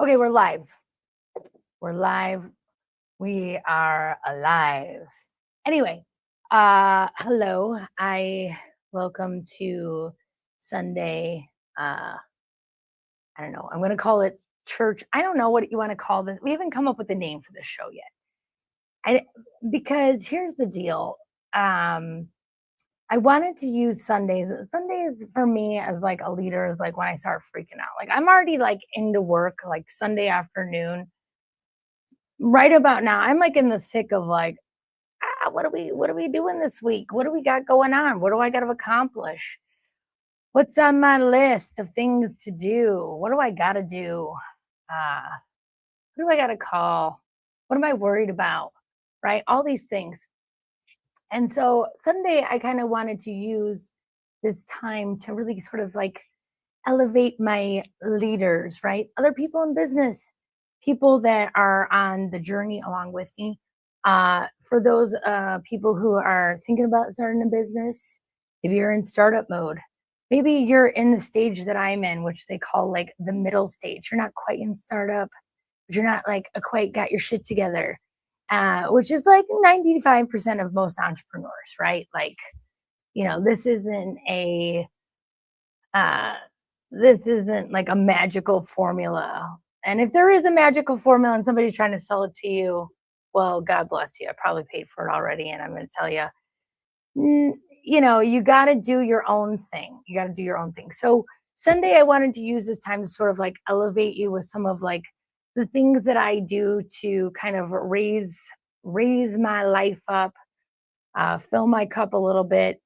Okay, we're live. We're live. We are alive. Anyway, hello. Welcome to Sunday. I don't know. I'm going to call it church. I don't know what you want to call this. We haven't come up with a name for this show yet. Because here's the deal. I wanted to use Sundays. Sundays for me as like a leader is like when I start freaking out. Like I'm already like into work, like Sunday afternoon. Right about now, I'm like in the thick of like, what are we doing this week? What do we got going on? What do I got to accomplish? What's on my list of things to do? What do I got to do? Uh, who do I got to call? What am I worried about? Right? All these things. And so Sunday, I kind of wanted to use this time to really sort of like elevate my leaders, right? Other people in business, people that are on the journey along with me. For those people who are thinking about starting a business, maybe you're in startup mode. Maybe you're in the stage that I'm in, which they call like the middle stage. You're not quite in startup, but you're not like quite got your shit together, which is like 95% of most entrepreneurs, right? Like, this isn't uh, this isn't like a magical formula. And if there is a magical formula and somebody's trying to sell it to you, well, God bless you. I probably paid for it already. And I'm going to tell you, you got to do your own thing. You got to do your own thing. So Sunday, I wanted to use this time to sort of like elevate you with some of like the things that I do to kind of raise my life up, fill my cup a little bit,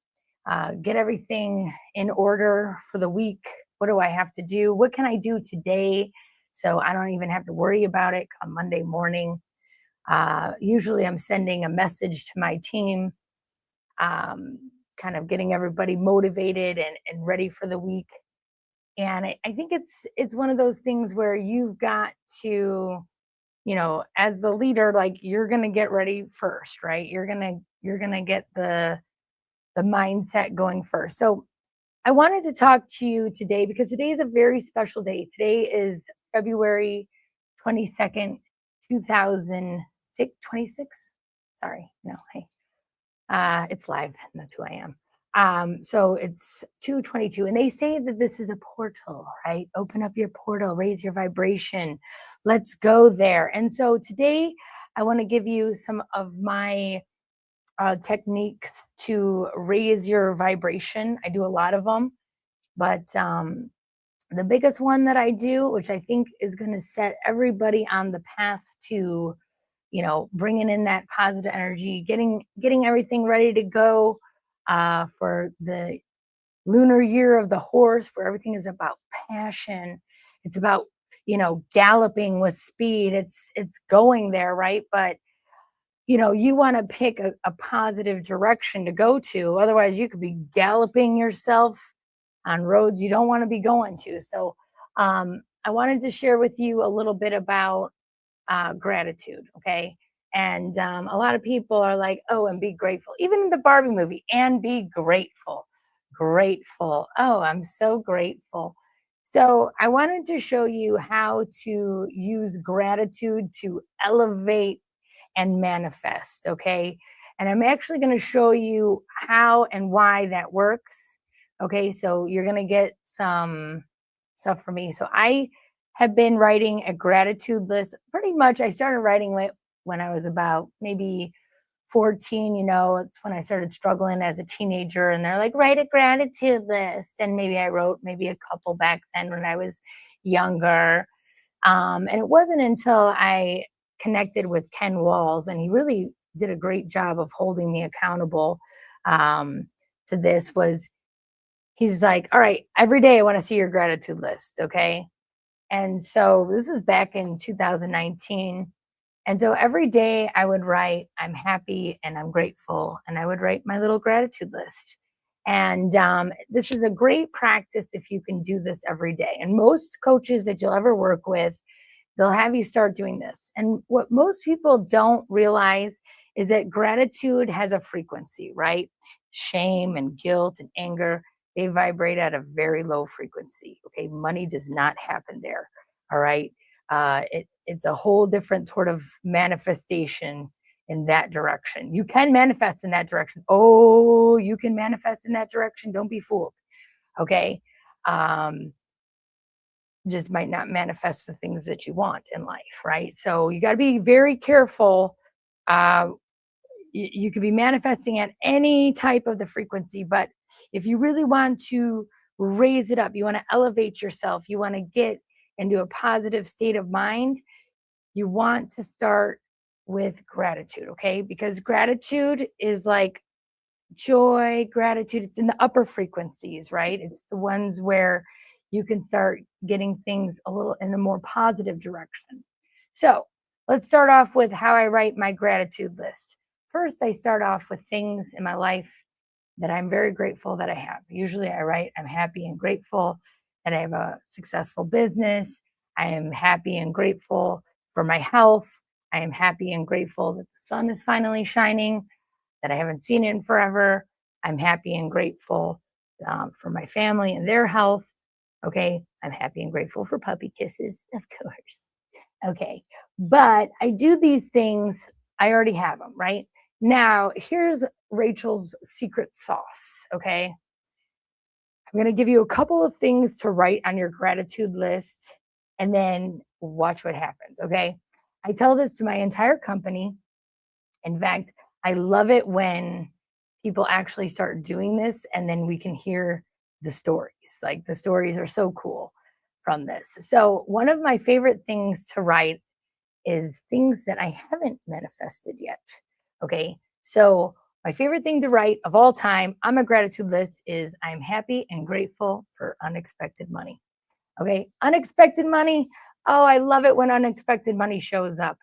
get everything in order for the week. What do I have to do? What can I do today so I don't even have to worry about it come Monday morning? Usually I'm sending a message to my team, kind of getting everybody motivated and ready for the week. And I think it's one of those things where you've got to, as the leader, like you're gonna get ready first, right? You're gonna get the mindset going first. So I wanted to talk to you today because today is a very special day. Today is February 22nd, 2026. Sorry, no, hey. It's live, and that's who I am. So it's 2:22, and they say that this is a portal, right? Open up your portal, raise your vibration. Let's go there. And so today I want to give you some of my techniques to raise your vibration. I do a lot of them, but the biggest one that I do, which I think is going to set everybody on the path to, bringing in that positive energy, getting everything ready to go for the lunar year of the horse, where everything is about passion. It's about galloping with speed. It's going there, right? But you want to pick a positive direction to go to. Otherwise, you could be galloping yourself on roads you don't want to be going to. So, I wanted to share with you a little bit about gratitude. Okay. And a lot of people are like, oh, and be grateful. Even in the Barbie movie, and be grateful. Grateful. Oh, I'm so grateful. So, I wanted to show you how to use gratitude to elevate and manifest. Okay. And I'm actually going to show you how and why that works. Okay. So you're going to get some stuff from me. So I have been writing a gratitude list pretty much. I started writing it when I was about maybe 14. It's when I started struggling as a teenager, and they're like, write a gratitude list. And maybe I wrote maybe a couple back then when I was younger. And it wasn't until I connected with Ken Walls, and he really did a great job of holding me accountable to this. Was he's like, all right, every day I want to see your gratitude list, okay? And so this was back in 2019. And so every day I would write, I'm happy and I'm grateful. And I would write my little gratitude list. And this is a great practice if you can do this every day. And most coaches that you'll ever work with, they'll have you start doing this. And what most people don't realize is that gratitude has a frequency, right? Shame and guilt and anger, they vibrate at a very low frequency. Okay. Money does not happen there. All right. It's a whole different sort of manifestation in that direction. You can manifest in that direction. Oh, you can manifest in that direction. Don't be fooled. Okay. Um, just might not manifest the things that you want in life, right? So you got to be very careful. Uh, you could be manifesting at any type of the frequency, but if you really want to raise it up, you want to elevate yourself, you want to get into a positive state of mind, you want to start with gratitude, okay? Because gratitude is like joy, gratitude, it's in the upper frequencies, right? It's the ones where you can start getting things a little in a more positive direction. So let's start off with how I write my gratitude list. First, I start off with things in my life that I'm very grateful that I have. Usually I write, I'm happy and grateful that I have a successful business. I am happy and grateful for my health. I am happy and grateful that the sun is finally shining, that I haven't seen in forever. I'm happy and grateful for my family and their health. Okay. I'm happy and grateful for puppy kisses, of course. Okay. But I do these things, I already have them, right? Now, here's Rachel's secret sauce. Okay. I'm going to give you a couple of things to write on your gratitude list and then watch what happens. Okay. I tell this to my entire company. In fact, I love it when people actually start doing this and then we can hear the stories. Like the stories are so cool from this. So, one of my favorite things to write is things that I haven't manifested yet. Okay. So, my favorite thing to write of all time on my gratitude list is I'm happy and grateful for unexpected money. Okay. Unexpected money. Oh, I love it when unexpected money shows up.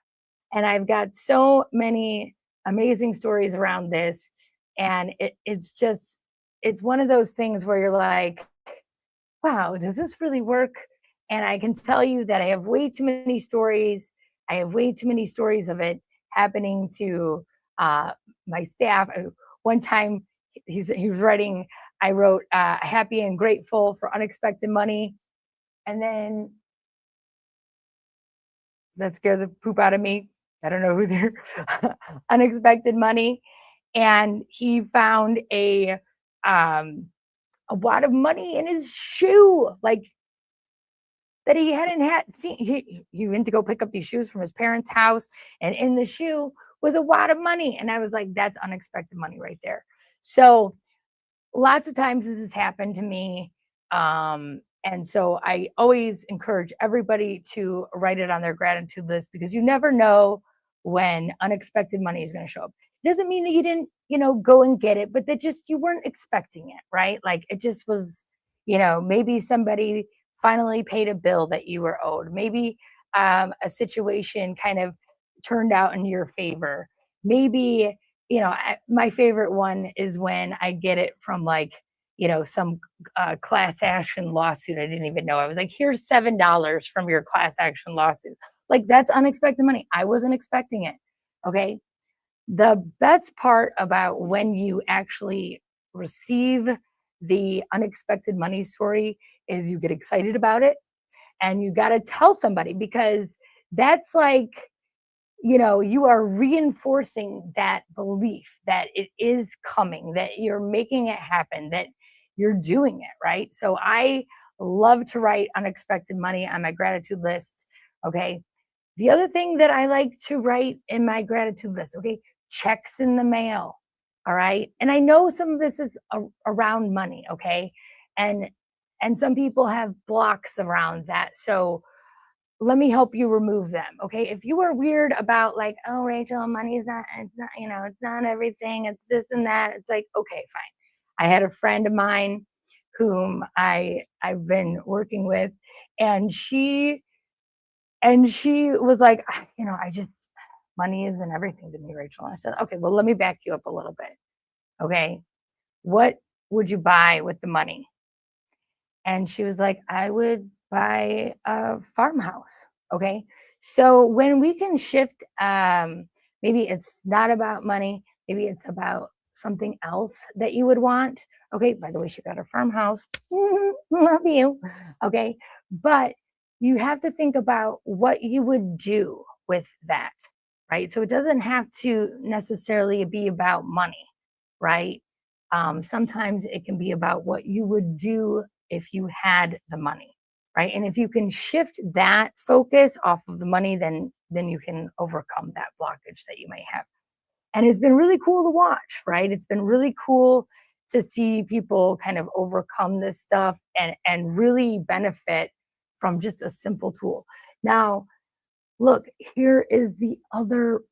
And I've got so many amazing stories around this. And it's just, it's one of those things where you're like, wow, does this really work? And I can tell you that I have way too many stories. I have way too many stories of it happening to my staff. One time he was writing, I wrote happy and grateful for unexpected money. And then that scared the poop out of me. I don't know who they're unexpected money. And he found a wad of money in his shoe, like that he hadn't had seen. He went to go pick up these shoes from his parents' house, and in the shoe was a wad of money. And I was like, that's unexpected money right there. So lots of times this has happened to me. And so I always encourage everybody to write it on their gratitude list because you never know when unexpected money is going to show up. It doesn't mean that you didn't, go and get it, but that just you weren't expecting it, right? Like it just was, maybe somebody finally paid a bill that you were owed. Maybe a situation kind of turned out in your favor. Maybe my favorite one is when I get it from like, some class action lawsuit. I didn't even know. I was like, here's $7 from your class action lawsuit. Like, that's unexpected money. I wasn't expecting it. Okay. The best part about when you actually receive the unexpected money story is you get excited about it and you got to tell somebody because that's like, you are reinforcing that belief that it is coming, that you're making it happen, that you're doing it, right? So I love to write unexpected money on my gratitude list. Okay. The other thing that I like to write in my gratitude list, okay, checks in the mail. All right. And I know some of this is around money. Okay. And some people have blocks around that. So let me help you remove them. Okay. If you are weird about like, oh, Rachel, money is not, it's not, it's not everything. It's this and that. It's like, okay, fine. I had a friend of mine whom I've been working with and she was like, I just, money isn't everything to me, Rachel. And I said, okay, well, let me back you up a little bit. Okay. What would you buy with the money? And she was like, I would buy a farmhouse. Okay. So when we can shift, maybe it's not about money, maybe it's about something else that you would want. Okay. By the way, she got a farmhouse. Love you. Okay. But you have to think about what you would do with that, right? So it doesn't have to necessarily be about money, right? Sometimes it can be about what you would do if you had the money, right? And if you can shift that focus off of the money, then you can overcome that blockage that you may have. And it's been really cool to watch, right? It's been really cool to see people kind of overcome this stuff and really benefit from just a simple tool. Now, look, here is the other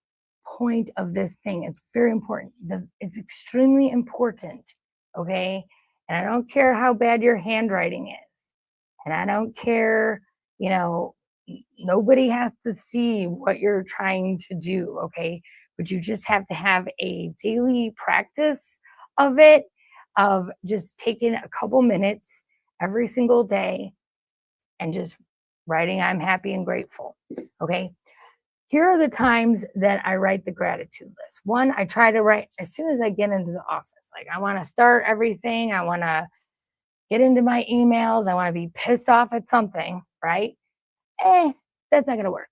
point of this thing. It's very important. It's extremely important, okay? And I don't care how bad your handwriting is, and I don't care, you know, nobody has to see what you're trying to do, okay? But you just have to have a daily practice of it, of just taking a couple minutes every single day and just writing, I'm happy and grateful, okay? Here are the times that I write the gratitude list. One, I try to write as soon as I get into the office. Like, I want to start everything, I want to get into my emails, I want to be pissed off at something, right? That's not going to work.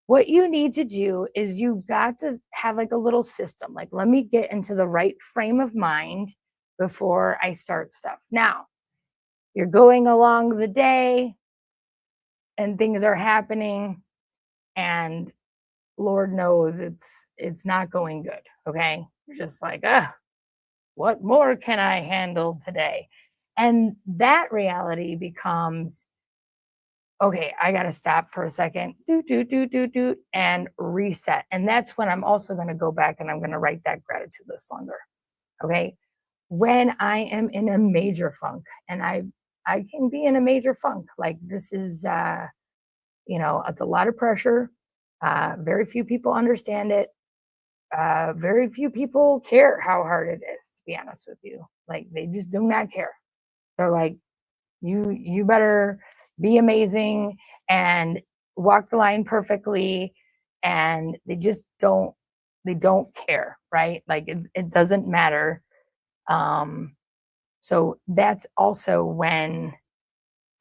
What you need to do is you got to have like a little system. Like, let me get into the right frame of mind before I start stuff. Now, you're going along the day and things are happening, and Lord knows it's not going good, okay? You're just like, what more can I handle today? And that reality becomes, okay, I got to stop for a second, and reset. And that's when I'm also going to go back and I'm going to write that gratitude list longer. Okay. When I am in a major funk, and I can be in a major funk, like this is, it's a lot of pressure. Very few people understand it. Very few people care how hard it is, to be honest with you. Like, they just do not care. They're like, you better be amazing and walk the line perfectly, and they don't care, right? Like, it doesn't matter. So that's also when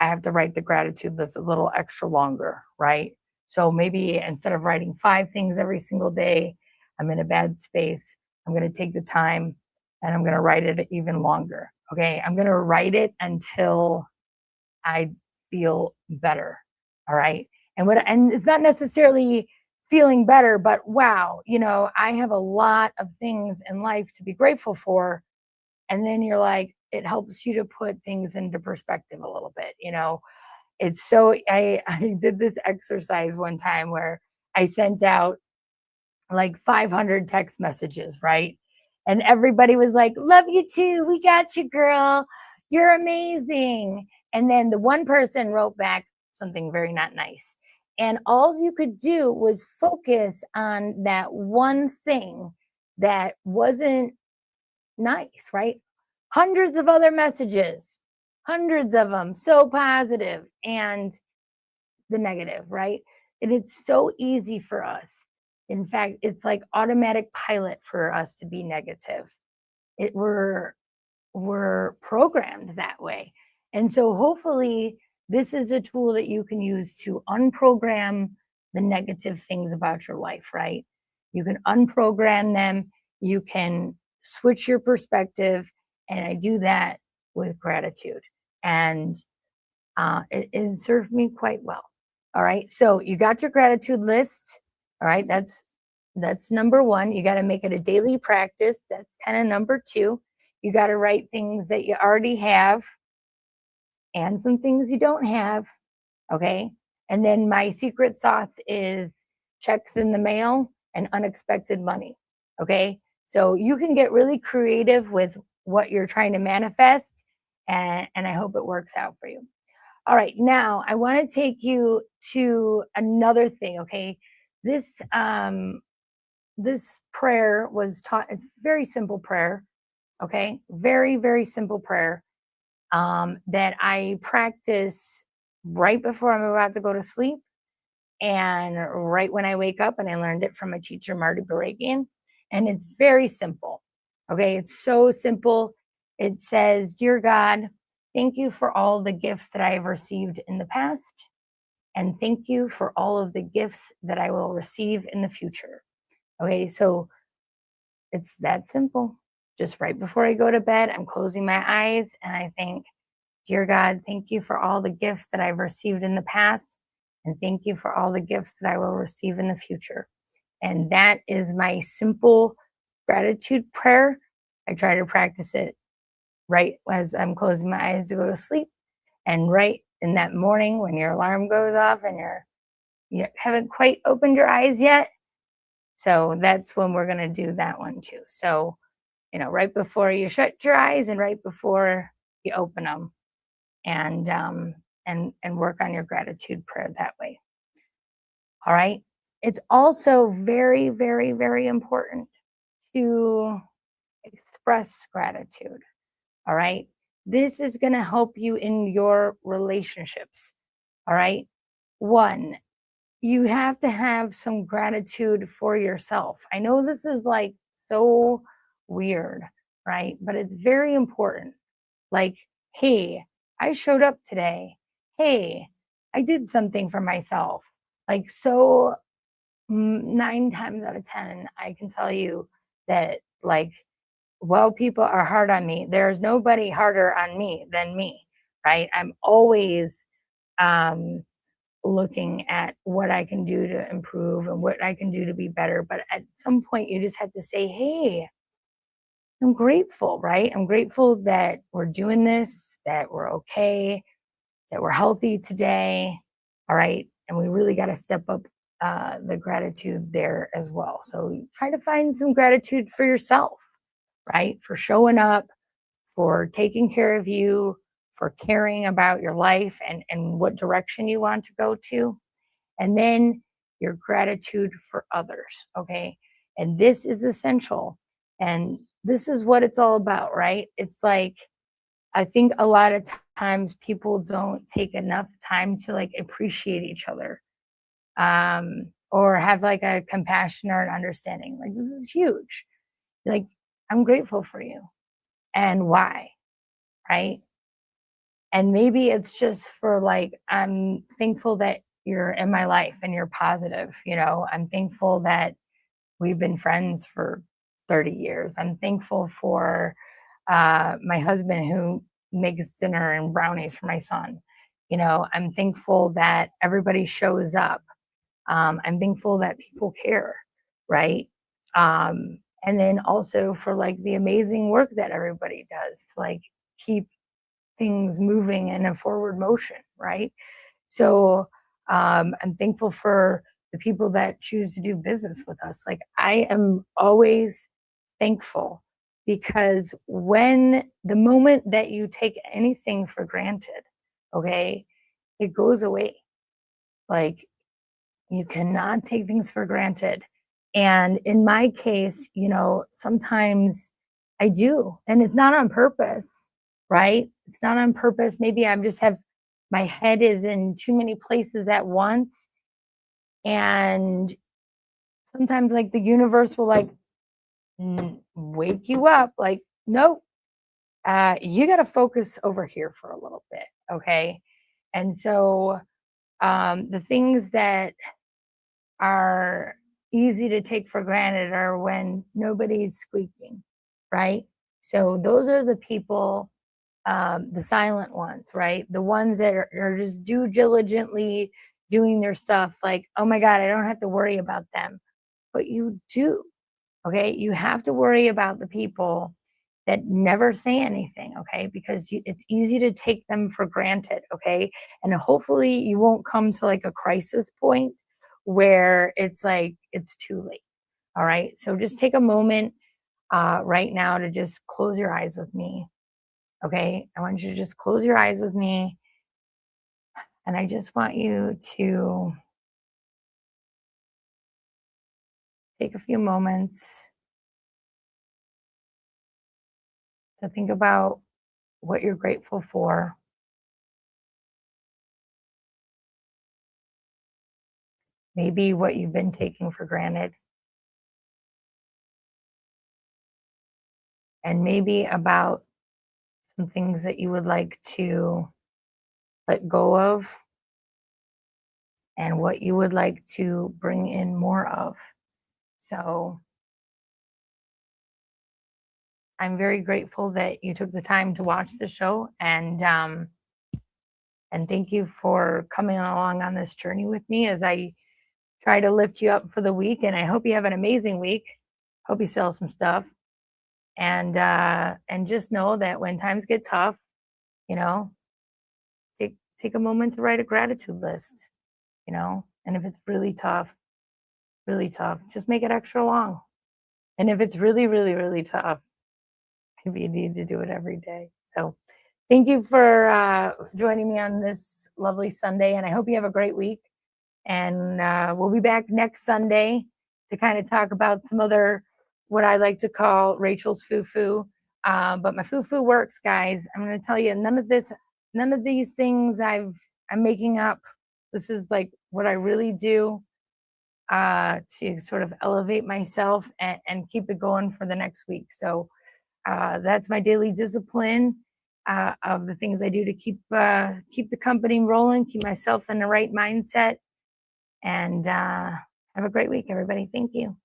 I have to write the gratitude list a little extra longer, right? So maybe instead of writing 5 things every single day, I'm in a bad space, I'm going to take the time and I'm going to write it even longer. Okay, I'm going to write it until I feel better. All right. And it's not necessarily feeling better, but wow, I have a lot of things in life to be grateful for. And then you're like, it helps you to put things into perspective a little bit. It's so, I did this exercise one time where I sent out like 500 text messages, right? And everybody was like, love you too. We got you, girl. You're amazing. And then the one person wrote back something very not nice. And all you could do was focus on that one thing that wasn't nice, right? Hundreds of other messages, hundreds of them, so positive, and the negative, right? And it's so easy for us. In fact, it's like automatic pilot for us to be negative. We're programmed that way. And so hopefully this is a tool that you can use to unprogram the negative things about your life, right? You can unprogram them, you can switch your perspective, and I do that with gratitude. And it served me quite well. All right. So you got your gratitude list. All right. That's number one. You got to make it a daily practice. That's kind of number two. You got to write things that you already have and some things you don't have. Okay. And then my secret sauce is checks in the mail and unexpected money. Okay. So you can get really creative with what you're trying to manifest. And I hope it works out for you. All right, now I want to take you to another thing, okay? This prayer was taught, it's a very simple prayer, okay? Very, very simple prayer that I practice right before I'm about to go to sleep and right when I wake up, and I learned it from a teacher, Marty Baragian, and it's very simple, okay? It's so simple. It says, Dear God, thank you for all the gifts that I have received in the past. And thank you for all of the gifts that I will receive in the future. Okay, so it's that simple. Just right before I go to bed, I'm closing my eyes and I think, Dear God, thank you for all the gifts that I've received in the past. And thank you for all the gifts that I will receive in the future. And that is my simple gratitude prayer. I try to practice it right as I'm closing my eyes to go to sleep. And right in that morning when your alarm goes off and you haven't quite opened your eyes yet. So that's when we're going to do that one too. So, right before you shut your eyes and right before you open them, and work on your gratitude prayer that way. All right. It's also very, very, very important to express gratitude. All right. This is going to help you in your relationships. All right. One, you have to have some gratitude for yourself. I know this is like so weird, right? But it's very important. Like, hey, I showed up today. Hey, I did something for myself. Like, so 9 times out of 10, I can tell you that, like, well, people are hard on me. There's nobody harder on me than me, right? I'm always um, looking at what I can do to improve and what I can do to be better. But at some point, you just have to say, hey, I'm grateful, right? I'm grateful that we're doing this, that we're okay, that we're healthy today. All right. And we really got to step up the gratitude there as well. So try to find some gratitude for yourself, right? For showing up, for taking care of you, for caring about your life and what direction you want to go to. And then your gratitude for others. Okay. And this is essential. And this is what it's all about, right? It's like, I think a lot of times people don't take enough time to like appreciate each other, or have like a compassion or an understanding. Like, this is huge. Like, I'm grateful for you. And why? Right. And maybe it's just for like, I'm thankful that you're in my life and you're positive. I'm thankful that we've been friends for 30 years. I'm thankful for my husband who makes dinner and brownies for my son. I'm thankful that everybody shows up. I'm thankful that people care, right? And then also for like the amazing work that everybody does to like keep things moving in a forward motion, right? So I'm thankful for the people that choose to do business with us. Like, I am always thankful because when the moment that you take anything for granted, okay, it goes away. Like, you cannot take things for granted. And in my case, sometimes I do, and it's not on purpose, right? It's not on purpose. Maybe I just have my head is in too many places at once. And sometimes, like, the universe will, like, wake you up, like, nope, you got to focus over here for a little bit. Okay. And so, the things that are easy to take for granted are when nobody's squeaking, right? So, those are the people, the silent ones, right? The ones that are just do diligently doing their stuff, like, oh my God, I don't have to worry about them. But you do, okay? You have to worry about the people that never say anything, okay? Because it's easy to take them for granted, okay? And hopefully you won't come to like a crisis point where it's like it's too late, all right? So just take a moment right now to just close your eyes with me. Okay, I want you to just close your eyes with me. And I just want you to take a few moments to think about what you're grateful for, maybe what you've been taking for granted, and maybe about some things that you would like to let go of and what you would like to bring in more of. So I'm very grateful that you took the time to watch the show, and thank you for coming along on this journey with me as I try to lift you up for the week. And I hope you have an amazing week. Hope you sell some stuff, and just know that when times get tough, you know, take a moment to write a gratitude list, and if it's really tough, just make it extra long. And if it's really, really, really tough, maybe you need to do it every day. So thank you for joining me on this lovely Sunday, and I hope you have a great week. And we'll be back next Sunday to kind of talk about some other, what I like to call Rachel's foo-foo. But my foo-foo works, guys. I'm going to tell you, none of these things I'm making up. This is like what I really do to sort of elevate myself and keep it going for the next week. So that's my daily discipline of the things I do to keep the company rolling, keep myself in the right mindset, and have a great week, everybody. Thank you.